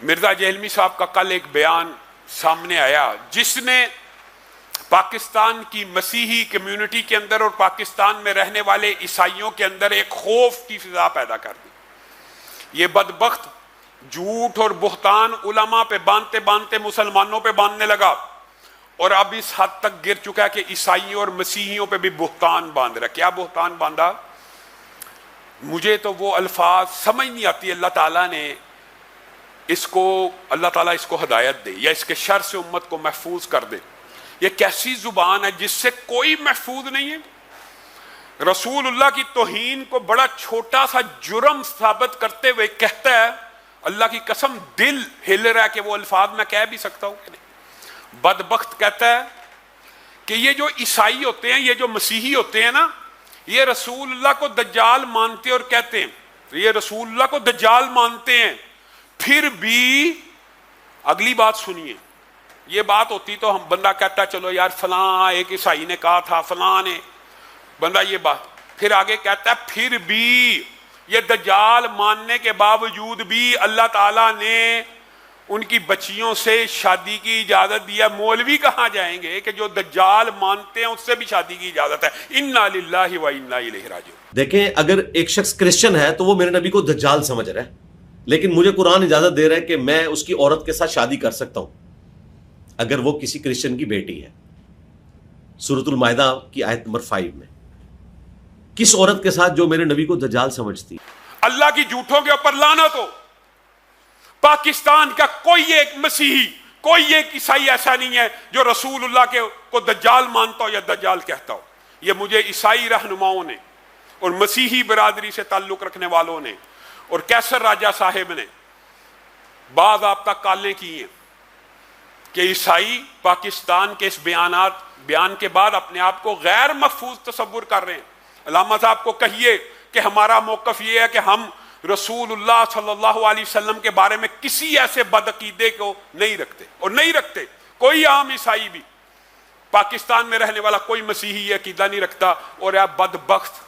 मिर्जा जहलमी साहब का कल एक बयान सामने आया जिसने पाकिस्तान की मसीही कम्युनिटी के अंदर और पाकिस्तान में रहने वाले ईसाइयों के अंदर एक खौफ की फिजा पैदा कर दी। ये बदबख्त झूठ और बुहतान उलमा पे बांधते बांधते मुसलमानों पे बांधने लगा और अब इस हद तक गिर चुका है कि ईसाइयों और मसीहियों पे भी बुहतान बांध रहा है। क्या बुहतान बांधा? मुझे तो वो अल्फाज समझ नहीं आती। अल्लाह ताला इसको हिदायत दे या इसके शर से उम्मत को महफूज कर दे। ये कैसी जुबान है जिससे कोई महफूज नहीं है। रसूलुल्लाह की तौहीन को बड़ा छोटा सा जुर्म साबित करते हुए कहता है, अल्लाह की कसम दिल हिल रहा है कि वो अल्फाज मैं कह भी सकता हूं कि नहीं। बदबख्त कहता है कि ये जो ईसाई होते हैं, ये जो मसीही होते हैं ना, ये रसूलुल्लाह को दज्जाल मानते और कहते हैं, ये रसूलुल्लाह को दज्जाल मानते हैं, फिर भी अगली बात सुनिए। ये बात होती तो हम बंदा कहता चलो यार फलां एक ईसाई ने कहा था, फलां ने बंदा ये बात, फिर आगे कहता है फिर भी ये दज्जाल मानने के बावजूद भी अल्लाह ताला ने उनकी बच्चियों से शादी की इजाजत दिया। मौलवी कहाँ जाएंगे कि जो दज्जाल मानते हैं उससे भी शादी की इजाजत है। इन्ना लिल्लाहि व इन्ना इलैहि राजिऊन। देखें, अगर एक शख्स क्रिश्चियन है तो वो मेरे नबी को दज्जाल समझ रहा है, लेकिन मुझे कुरान इजाजत दे रहा है कि मैं उसकी औरत के साथ शादी कर सकता हूं अगर वो किसी क्रिश्चियन की बेटी है। सूरतुल माइदा की आयत नंबर 5 में किस औरत के साथ जो मेरे नबी को दज्जाल समझती। अल्लाह की झूठों के ऊपर लानत हो। पाकिस्तान का कोई एक मसीही, कोई एक ईसाई ऐसा नहीं है जो रसूलुल्लाह को दज्जाल मानता हो या दज्जाल कहता हो। ये मुझे ईसाई रहनुमाओं ने और मसीही बरादरी से ताल्लुक रखने वालों ने और कैसर राजा साहेब ने बाज़ाब्ता कालें की हैं कि ईसाई पाकिस्तान के इस बयान के बाद अपने आप को गैर महफूज तसव्वुर कर रहे हैं। अल्लामा साहब को कहिए कि हमारा मौक़िफ़ ये है कि हम रसूलुल्लाह सल्लल्लाहु अलैहि वसल्लम के बारे में किसी ऐसे बदअकीदे को नहीं रखते और नहीं रखते। कोई आम ईसाई भी, पाकिस्तान में रहने वाला कोई मसीही ये अकीदा नहीं रखता। और या बदबख्त,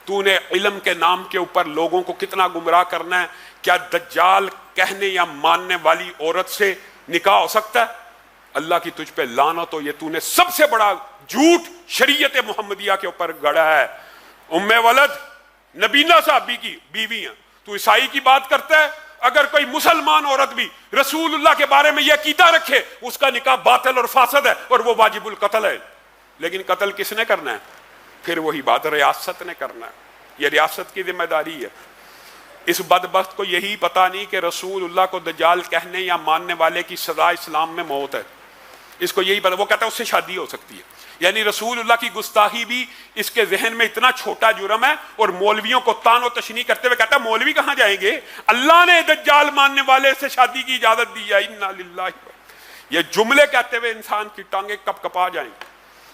तूने इल्म के नाम के ऊपर लोगों को कितना गुमराह करना है। क्या दज्जाल कहने या मानने वाली औरत से निकाह हो सकता है? अल्लाह की तुझ पे लानत हो, ये तूने सबसे बड़ा झूठ शरीयत मुहम्मदिया के ऊपर गढ़ा है। उम्मे वलद नबीना साहबी की बीवी है, तू ईसाई की बात करता है। अगर कोई मुसलमान औरत भी रसूलुल्लाह के बारे में यह कीता रखे, उसका निकाह बातिल और फासद है और वो वाजिबुल कत्ल है। लेकिन कत्ल किसने करना है? फिर वही बात रियासत ने करना है। यह रियासत की जिम्मेदारी है। इस बदबख्त को यही पता नहीं कि रसूलुल्लाह को दज्जाल कहने या मानने वाले की सजा इस्लाम में मौत है। इसको यही पता, वो कहता है उससे शादी हो सकती है। यानी रसूलुल्लाह की गुस्ताखी भी इसके जहन में इतना छोटा जुर्म है। और मौलवियों को तान और तशनी करते हुए कहता है मौलवी कहाँ जाएंगे, अल्लाह ने दज्जाल मानने वाले से शादी की इजाजत दी है। इन्ना लिल्लाहि। ये जुमले कहते हुए इंसान की टांगे कप कपा जाएंगी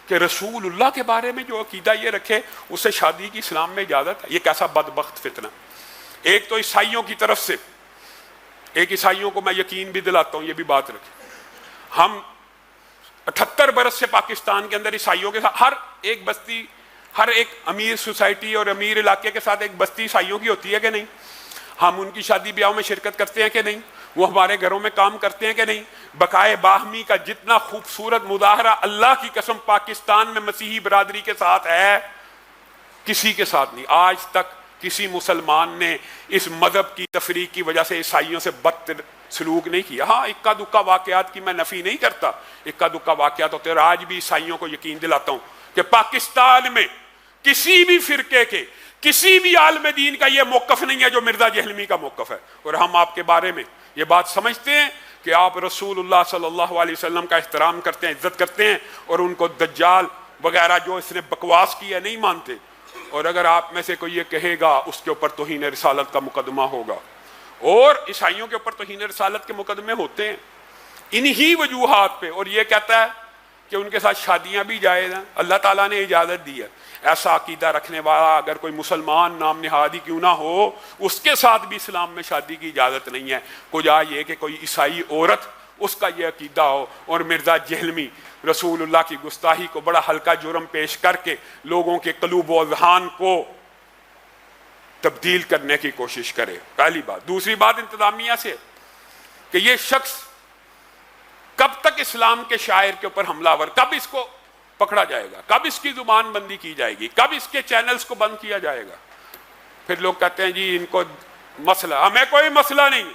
कि रसूलुल्लाह के बारे में जो अकीदा ये रखे उससे शादी की इस्लाम में इजाजत है। ये कैसा बदबख्त फितना। एक तो ईसाइयों की तरफ से, एक ईसाइयों को मैं यकीन भी दिलाता हूं, ये भी बात रखें, हम 78 बरस से पाकिस्तान के अंदर ईसाइयों के साथ हर एक बस्ती, हर एक अमीर सोसाइटी और अमीर इलाके के साथ एक बस्ती ईसाइयों की होती है कि नहीं? हम उनकी शादी ब्याह में शिरकत करते हैं कि नहीं? वो हमारे घरों में काम करते हैं कि नहीं? बकाए बाहमी का जितना खूबसूरत मुजाहरा अल्लाह की कसम पाकिस्तान में मसीही बरादरी के साथ है, किसी के साथ नहीं। आज तक किसी मुसलमान ने इस मजहब की तफरीक की वजह से ईसाइयों से बदतर सलूक नहीं किया। हाँ, इक्का दुक्का वाकयात की मैं नफी नहीं करता, इक्का दुक्का वाकयात होते हैं। और आज भी ईसाइयों को यकीन दिलाता हूं कि पाकिस्तान में किसी भी फिरके के, किसी भी आलम दीन का यह मौकफ नहीं है जो मिर्जा जहलमी का मौकफ है। और हम आपके बारे में ये बात समझते हैं कि आप रसूलुल्लाह सल्लल्लाहु अलैहि वसल्लम का एहतराम करते हैं, इज्जत करते हैं और उनको दज्जाल वगैरह जो इसने बकवास की है नहीं मानते। और अगर आप में से कोई ये कहेगा उसके ऊपर तौहीन रिसालत का मुकदमा होगा। और ईसाइयों के ऊपर तौहीन रिसालत के मुकदमे होते हैं इन्हीं वजूहात पे। और ये कहता है कि उनके साथ शादियां भी जायज़ हैं, अल्लाह ताला ने इजाज़त दी है। ऐसा अकीदा रखने वाला अगर कोई मुसलमान नाम निहादी क्यों ना हो, उसके साथ भी इस्लाम में शादी की इजाज़त नहीं है। कुजा ये कि कोई ईसाई औरत उसका ये अकीदा हो और मिर्जा जहलमी रसूलुल्लाह की गुस्ताही को बड़ा हल्का जुर्म पेश करके लोगों के कलूब व ज़हान को तब्दील करने की कोशिश करे। पहली बात। दूसरी बात इंतजामिया से, कि ये शख्स कब तक इस्लाम के शायर के ऊपर हमलावर, कब इसको पकड़ा जाएगा, कब इसकी जुबान बंदी की जाएगी, कब इसके चैनल्स को बंद किया जाएगा। फिर लोग कहते हैं जी इनको मसला, हमें कोई मसला नहीं।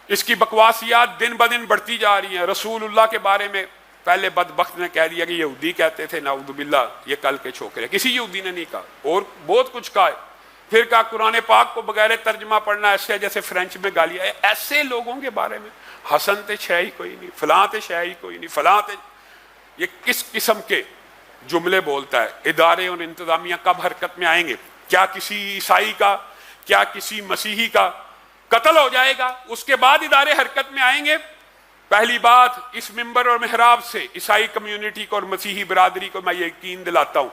इसकी बकवासियात दिन ब दिन बढ़ती जा रही हैं। रसूलुल्लाह के बारे में पहले बदबख्त ने कह दिया कि यहूदी कहते थे, नाउदुबिल्ला ये कल के छोकरे, किसी यहूदी ने नहीं कहा, और बहुत कुछ कहा है। फिर कहा कुरान पाक को बगैर तर्जमा पढ़ना ऐसे जैसे फ्रेंच में गालियां। ऐसे लोगों के बारे में हसन ते शह ही कोई नहीं, फलां ते शह ही कोई नहीं, फलां ते, ये किस किस्म के जुमले बोलता है। इदारे और इंतजामिया कब हरकत में आएंगे? क्या किसी ईसाई का, क्या किसी मसीही का कत्ल हो जाएगा उसके बाद इदारे हरकत में आएंगे? पहली बात, इस मिंबर और मेहराब से ईसाई कम्युनिटी को और मसीही बरादरी को मैं ये यकीन दिलाता हूँ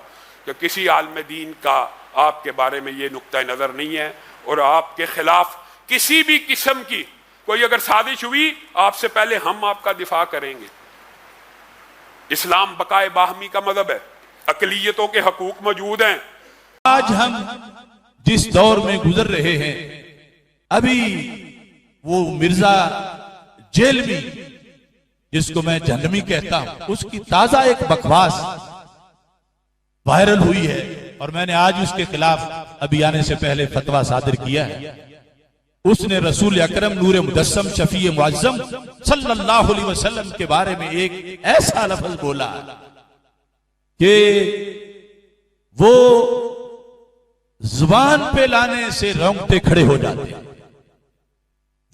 कि किसी आलम दीन का आपके बारे में ये नुक्ता नज़र नहीं है, और आपके खिलाफ किसी भी किस्म की कोई अगर साजिश हुई, आपसे पहले हम आपका दिफा करेंगे। इस्लाम बकाए बाहमी का मजहब है, अकलियतों के हकूक मौजूद हैं। आज हम जिस दौर में गुजर रहे हैं, अभी वो मिर्जा जेलवी जिसको मैं जहन्नमी कहता हूं, उसकी ताजा एक बकवास वायरल हुई है, और मैंने आज उसके खिलाफ अभी आने से पहले फतवा सादिर किया है। उसने रसूल अकरम नूर मुदस्सम शफी मुअज्जम सल्लल्लाहु अलैहि वसल्लम के बारे में एक ऐसा लफ्ज बोला कि वो जुबान पे लाने से रोंगटे खड़े हो जाते हैं।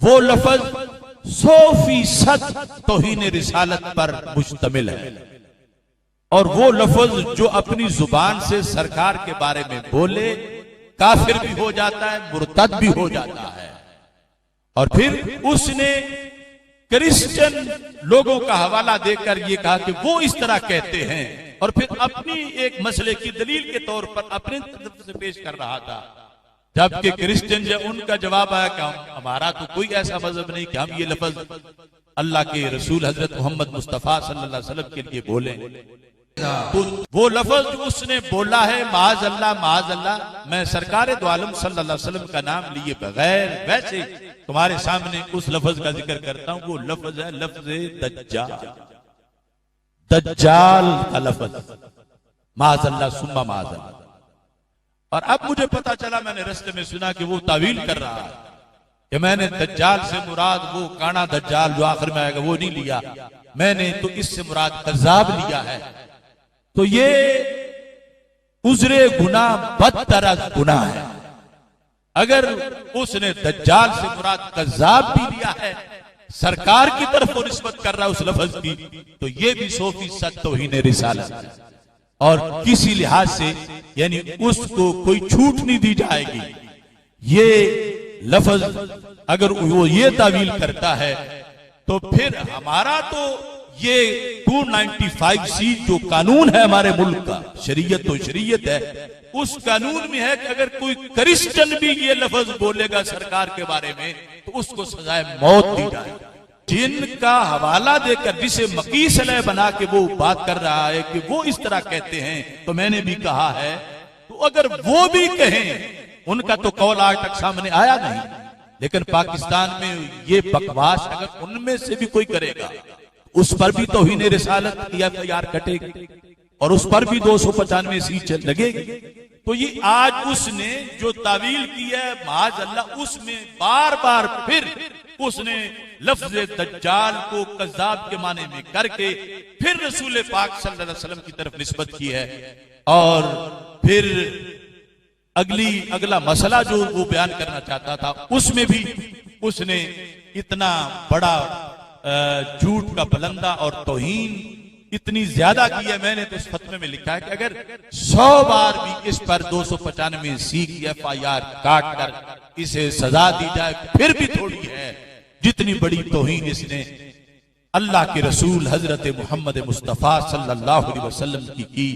वो लफ्ज 100% तौहीन रिसालत पर मुश्तमिल है, और वो लफ्ज जो अपनी जुबान से सरकार के बारे में बोले काफिर भी हो जाता है, मुर्तद भी हो जाता है। और फिर उसने क्रिश्चियन लोगों का हवाला देकर ये कहा कि वो इस तरह कहते हैं, और फिर अपनी एक मसले की दलील के तौर पर अपने तरफ से पेश कर रहा था। जबकि क्रिश्चियन जब उनका जवाब आया कि हमारा तो कोई ऐसा मजहब नहीं कि हम ये लफ्ज अल्लाह के रसूल हजरत मोहम्मद मुस्तफा सल्लल्लाहु अलैहि वसल्लम के लिए बोले। तो वो लफ्ज उसने बोला है, माज अल्लाह, मैं सरकार दो आलम सल्लल्लाहु अलैहि वसल्लम का नाम लिए बगैर वैसे तुम्हारे सामने उस लफ्ज का जिक्र करता हूं। वो लफ्ज है लफ्ज दज्जाल, दज्जाल का लफ्ज, माज अल्लाह सुम्मा माज अल्लाह। और अब मुझे पता चला, मैंने रास्ते में सुना कि वो तावील कर रहा है कि मैंने दज्जाल से मुराद वो काना दज्जाल जो आखिर में आएगा वो नहीं लिया, मैंने तो इससे मुराद कज़्ज़ाब लिया है। तो ये उज़्रे गुनाह बदतर गुनाह है। अगर उसने दज्जाल से मुराद कज़्ज़ाब भी लिया है, सरकार की तरफ वो निस्बत कर रहा है उस लफ्ज की, तो ये भी 100% तौहीन रिसालत है, और किसी लिहाज से यानी उसको कोई छूट नहीं दी जाएगी। ये लफ्ज अगर वो ये तावील करता है तो फिर हमारा तो ये 295C जो कानून है हमारे मुल्क का, शरीयत तो शरीयत है, उस कानून में है कि अगर कोई क्रिश्चियन भी ये लफ्ज बोलेगा सरकार के बारे में तो उसको सजाए मौत दी जाएगी। जिनका हवाला देकर जिसे मकीस अलैह बना के वो बात कर रहा है कि वो इस तरह कहते हैं, तो मैंने भी कहा है, तो अगर वो भी कहें, उनका तो कौल आज तक सामने आया नहीं, लेकिन पाकिस्तान में ये बकवास अगर उनमें से भी कोई करेगा, उस पर भी तौहीन रिसालत की एफआईआर कटेगी और उस पर भी 295 सीट लगेगी। तो ये आज उसने जो तावील की है माज अल्लाह, उसमें बार बार फिर उसने लफ्ज दज्जाल को कज़्ज़ाब के माने में करके फिर रसूल पाक सल्लल्लाहु अलैहि वसल्लम की तरफ निस्बत की है। और फिर अगला मसला जो वो बयान करना चाहता था उसमें भी उसने इतना बड़ा झूठ का बलंदा और तौहीन इतनी ज्यादा की है। मैंने तो इस फतवे में लिखा है कि अगर 100 बार भी इस पर 295C की एफआईआर काट कर इसे सजा दी जाए फिर भी थोड़ी है, जितनी बड़ी तौहीन इसने अल्लाह के रसूल हजरत मोहम्मद मुस्तफा सल्लल्लाहु अलैहि वसल्लम की